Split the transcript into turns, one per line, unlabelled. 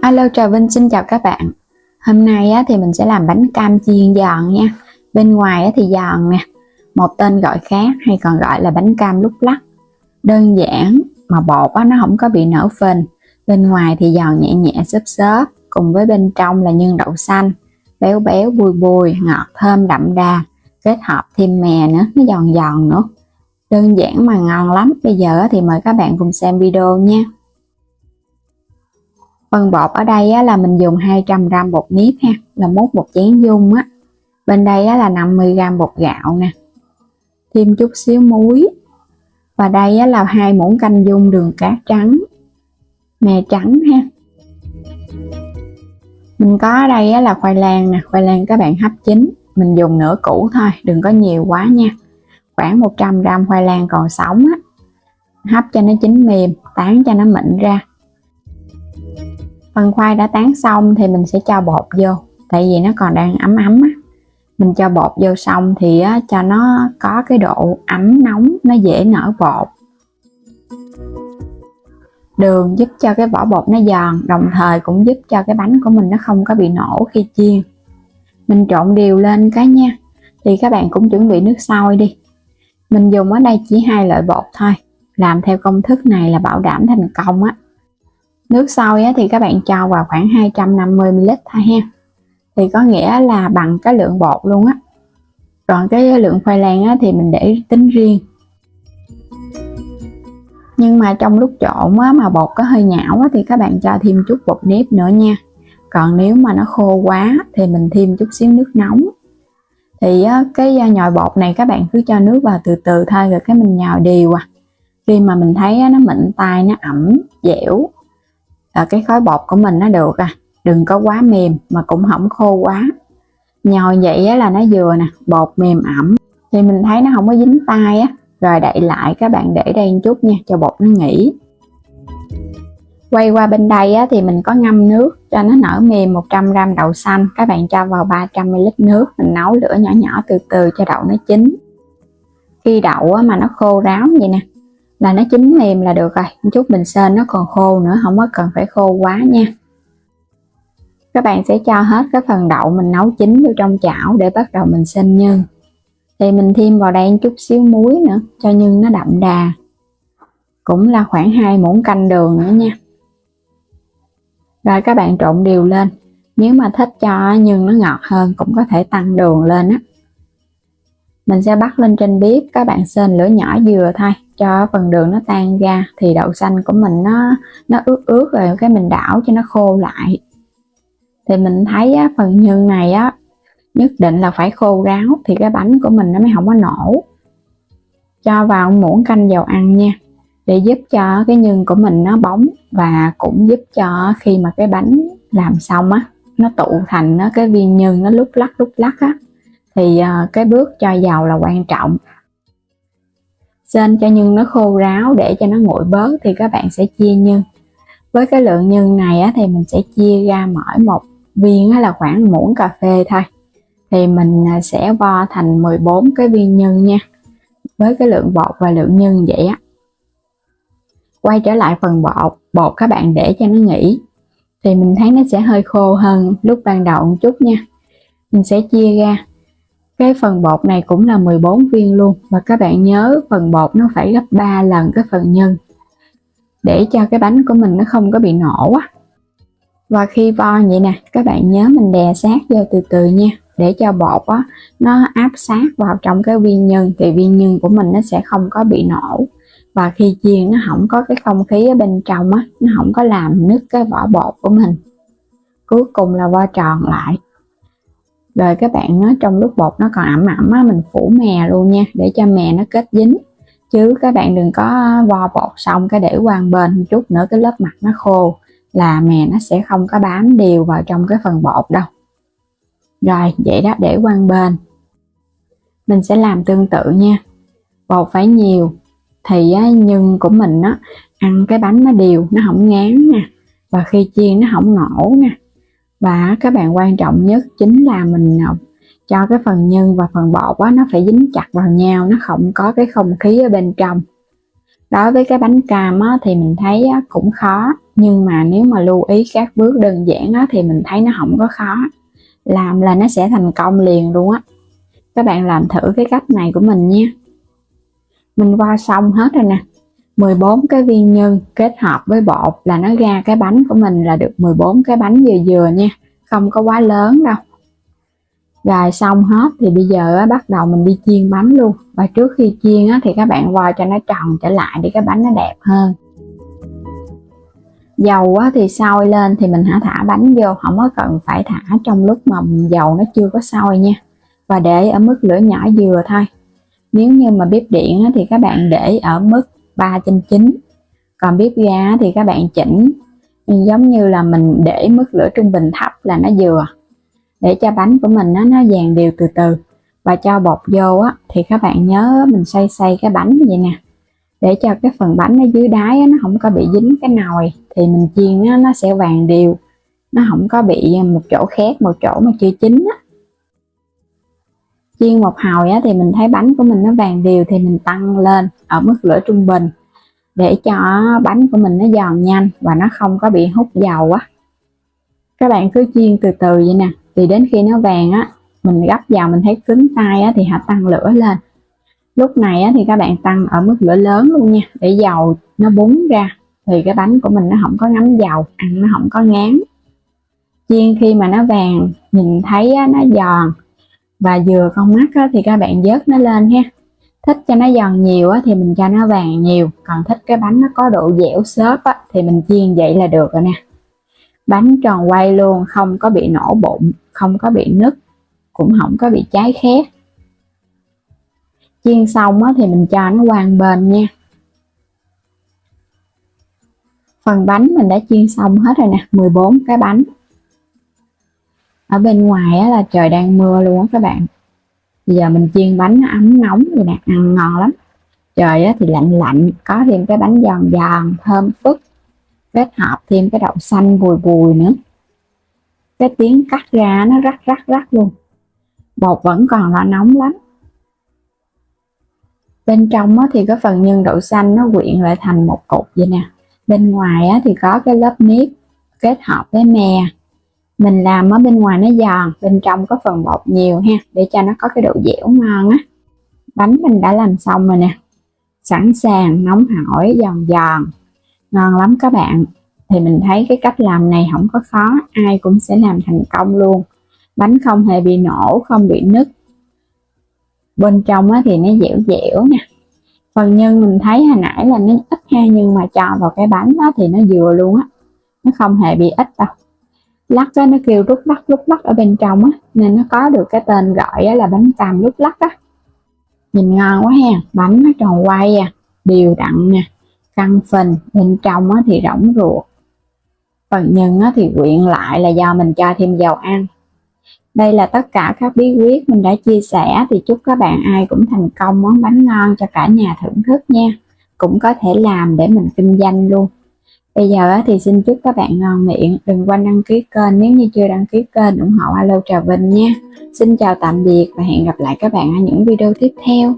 Alo, Trà Vinh xin chào các bạn. Hôm nay thì mình sẽ làm bánh cam chiên giòn nha. Bên ngoài thì giòn nè, một tên gọi khác hay còn gọi là bánh cam lúc lắc. Đơn giản mà bột nó không có bị nở phình. Bên ngoài thì giòn nhẹ nhẹ xốp xốp, cùng với bên trong là nhân đậu xanh, béo béo bùi bùi, ngọt thơm đậm đà, kết hợp thêm mè nữa, nó giòn giòn nữa. Đơn giản mà ngon lắm. Bây giờ thì mời các bạn cùng xem video nha. Phần bột ở đây là mình dùng 200g bột nếp ha, là múc một chén dung á. Bên đây là 50g bột gạo nè, thêm chút xíu muối, và đây là 2 muỗng canh dung đường cát trắng, mè trắng ha. Mình có ở đây là khoai lang nè, khoai lang các bạn hấp chín, mình dùng nửa củ thôi, đừng có nhiều quá nha. Khoảng 100g khoai lang còn sống á, hấp cho nó chín mềm, tán cho nó mịn ra. Phần khoai đã tán xong thì mình sẽ cho bột vô, tại vì nó còn đang ấm ấm á. Mình cho bột vô xong thì cho nó có cái độ ấm nóng, nó dễ nở bột. Đường giúp cho cái vỏ bột nó giòn, đồng thời cũng giúp cho cái bánh của mình nó không có bị nổ khi chiên. Mình trộn đều lên cái nha. Thì các bạn cũng chuẩn bị nước sôi đi. Mình dùng ở đây chỉ 2 loại bột thôi. Làm theo công thức này là bảo đảm thành công á. Nước sôi thì các bạn cho vào khoảng 250ml thôi ha. Thì có nghĩa là bằng cái lượng bột luôn á. Còn cái lượng khoai lang thì mình để tính riêng. Nhưng mà trong lúc trộn mà bột có hơi nhão thì các bạn cho thêm chút bột nếp nữa nha. Còn nếu mà nó khô quá thì mình thêm chút xíu nước nóng. Thì cái nhồi bột này các bạn cứ cho nước vào từ từ thôi, rồi cái mình nhồi đều à. Khi mà mình thấy nó mịn tay, nó ẩm, dẻo, cái khối bột của mình nó được à. Đừng có quá mềm mà cũng không khô quá. Nhồi vậy là nó vừa nè, bột mềm ẩm. Thì mình thấy nó không có dính tay á. Rồi đậy lại, các bạn để đây một chút nha, cho bột nó nghỉ. Quay qua bên đây thì mình có ngâm nước cho nó nở mềm 100g đậu xanh. Các bạn cho vào 300ml nước, mình nấu lửa nhỏ nhỏ từ từ cho đậu nó chín. Khi đậu mà nó khô ráo vậy nè, là nó chín mềm là được rồi. Một chút mình sên nó còn khô nữa, không có cần phải khô quá nha. Các bạn sẽ cho hết cái phần đậu mình nấu chín vô trong chảo để bắt đầu mình sên nhân. Thì mình thêm vào đây một chút xíu muối nữa cho nhân nó đậm đà. Cũng là khoảng 2 muỗng canh đường nữa nha. Rồi các bạn trộn đều lên. Nếu mà thích cho nhân nó ngọt hơn cũng có thể tăng đường lên á. Mình sẽ bắt lên trên bếp, các bạn sên lửa nhỏ vừa thôi cho phần đường nó tan ra. Thì đậu xanh của mình nó ướt ướt rồi, cái mình đảo cho nó khô lại. Thì mình thấy phần nhân này nhất định là phải khô ráo thì cái bánh của mình nó mới không có nổ. Cho vào muỗng canh dầu ăn nha, để giúp cho cái nhân của mình nó bóng, và cũng giúp cho khi mà cái bánh làm xong nó tụ thành cái viên nhân nó lúc lắc á. Thì cái bước cho dầu là quan trọng. Sên cho nhân nó khô ráo để cho nó nguội bớt thì các bạn sẽ chia nhân. Với cái lượng nhân này thì mình sẽ chia ra mỗi một viên là khoảng muỗng cà phê thôi. Thì mình sẽ vo thành 14 cái viên nhân nha. Với cái lượng bột và lượng nhân vậy á. Quay trở lại phần bột các bạn để cho nó nghỉ. Thì mình thấy nó sẽ hơi khô hơn lúc ban đầu một chút nha. Mình sẽ chia ra. Cái phần bột này cũng là 14 viên luôn. Và các bạn nhớ phần bột nó phải gấp 3 lần cái phần nhân, để cho cái bánh của mình nó không có bị nổ á. Và khi vo vậy nè, các bạn nhớ mình đè sát vô từ từ nha, để cho bột nó áp sát vào trong cái viên nhân. Thì viên nhân của mình nó sẽ không có bị nổ. Và khi chiên nó không có cái không khí ở bên trong nó không có làm nứt cái vỏ bột của mình. Cuối cùng là vo tròn lại. Rồi các bạn trong lúc bột nó còn ẩm mình phủ mè luôn nha, để cho mè nó kết dính. Chứ các bạn đừng có vo bột xong cái để qua bên một chút nữa cái lớp mặt nó khô, là mè nó sẽ không có bám đều vào trong cái phần bột đâu. Rồi vậy đó, để qua bên. Mình sẽ làm tương tự nha. Bột phải nhiều thì nhân của mình ăn cái bánh nó đều, nó không ngán nè, và khi chiên nó không nổ nè. Và các bạn quan trọng nhất chính là mình cho cái phần nhân và phần bột nó phải dính chặt vào nhau, nó không có cái không khí ở bên trong. Đối với cái bánh cam á, thì mình thấy á, cũng khó, nhưng mà nếu mà lưu ý các bước đơn giản á, thì mình thấy nó không có khó, làm là nó sẽ thành công liền luôn á. Các bạn làm thử cái cách này của mình nha. Mình vo xong hết rồi nè, 14 cái viên nhân kết hợp với bột là nó ra cái bánh của mình là được 14 cái bánh vừa vừa nha, không có quá lớn đâu. Rồi xong hết thì bây giờ á, bắt đầu mình đi chiên bánh luôn. Và trước khi chiên á, thì các bạn vo cho nó tròn trở lại để cái bánh nó đẹp hơn. Dầu á, thì sôi lên thì mình hãy thả bánh vô, không có cần phải thả trong lúc mà dầu nó chưa có sôi nha. Và để ở mức lửa nhỏ vừa thôi. Nếu như mà bếp điện á, thì các bạn để ở mức 3/9. Còn bếp ga thì các bạn chỉnh giống như là mình để mức lửa trung bình thấp là nó vừa. Để cho bánh của mình nó vàng đều từ từ. Và cho bột vô á, thì các bạn nhớ mình xoay cái bánh như vậy nè, để cho cái phần bánh ở dưới đáy á, nó không có bị dính cái nồi, thì mình chiên á, nó sẽ vàng đều, nó không có bị một chỗ khét một chỗ mà chưa chín á. Chiên một hồi á, thì mình thấy bánh của mình nó vàng đều thì mình tăng lên ở mức lửa trung bình để cho bánh của mình nó giòn nhanh và nó không có bị hút dầu á. Các bạn cứ chiên từ từ vậy nè, thì đến khi nó vàng á, mình gấp vào mình thấy cứng tay á, thì hãy tăng lửa lên. Lúc này á, thì các bạn tăng ở mức lửa lớn luôn nha, để dầu nó búng ra thì cái bánh của mình nó không có ngấm dầu, ăn nó không có ngán. Chiên khi mà nó vàng, nhìn thấy á, nó giòn và vừa con mắt á, thì các bạn vớt nó lên ha. Thích cho nó giòn nhiều á, thì mình cho nó vàng nhiều, còn thích cái bánh nó có độ dẻo xốp á, thì mình chiên vậy là được rồi nè. Bánh tròn quay luôn, không có bị nổ bụng, không có bị nứt, cũng không có bị cháy khét. Chiên xong á, thì mình cho nó qua bên nha. Phần bánh mình đã chiên xong hết rồi nè, 14 cái bánh. Ở bên ngoài á, là trời đang mưa luôn á các bạn. Bây giờ mình chiên bánh nó ấm nóng vậy nè, ăn ngon lắm. Trời á, thì lạnh lạnh, có thêm cái bánh giòn giòn, thơm phức, kết hợp thêm cái đậu xanh bùi bùi nữa. Cái tiếng cắt ra nó rắc luôn. Bột vẫn còn là nóng lắm. Bên trong á, thì có phần nhân đậu xanh nó quyện lại thành một cục vậy nè. Bên ngoài á, thì có cái lớp nếp kết hợp với me. Mình làm ở bên ngoài nó giòn, bên trong có phần bột nhiều ha, để cho nó có cái độ dẻo ngon á. Bánh mình đã làm xong rồi nè, sẵn sàng nóng hổi giòn giòn, ngon lắm các bạn. Thì mình thấy cái cách làm này không có khó, ai cũng sẽ làm thành công luôn. Bánh không hề bị nổ, không bị nứt. Bên trong á, thì nó dẻo dẻo nè. Phần nhân mình thấy hồi nãy là nó ít ha, nhưng mà cho vào cái bánh đó thì nó vừa luôn á, nó không hề bị ít đâu. Lắc á, nó kêu lúc lắc ở bên trong á, nên nó có được cái tên gọi á, là bánh cam lúc lắc á. Nhìn ngon quá ha, bánh nó tròn quay à, đều đặn nè, căng phình, bên trong á, thì rỗng ruột. Phần nhân á, thì quyện lại là do mình cho thêm dầu ăn. Đây là tất cả các bí quyết mình đã chia sẻ, thì chúc các bạn ai cũng thành công món bánh ngon cho cả nhà thưởng thức nha. Cũng có thể làm để mình kinh doanh luôn. Bây giờ thì xin chúc các bạn ngon miệng, đừng quên đăng ký kênh nếu như chưa đăng ký kênh, ủng hộ Alo Trà Vinh nha. Xin chào tạm biệt và hẹn gặp lại các bạn ở những video tiếp theo.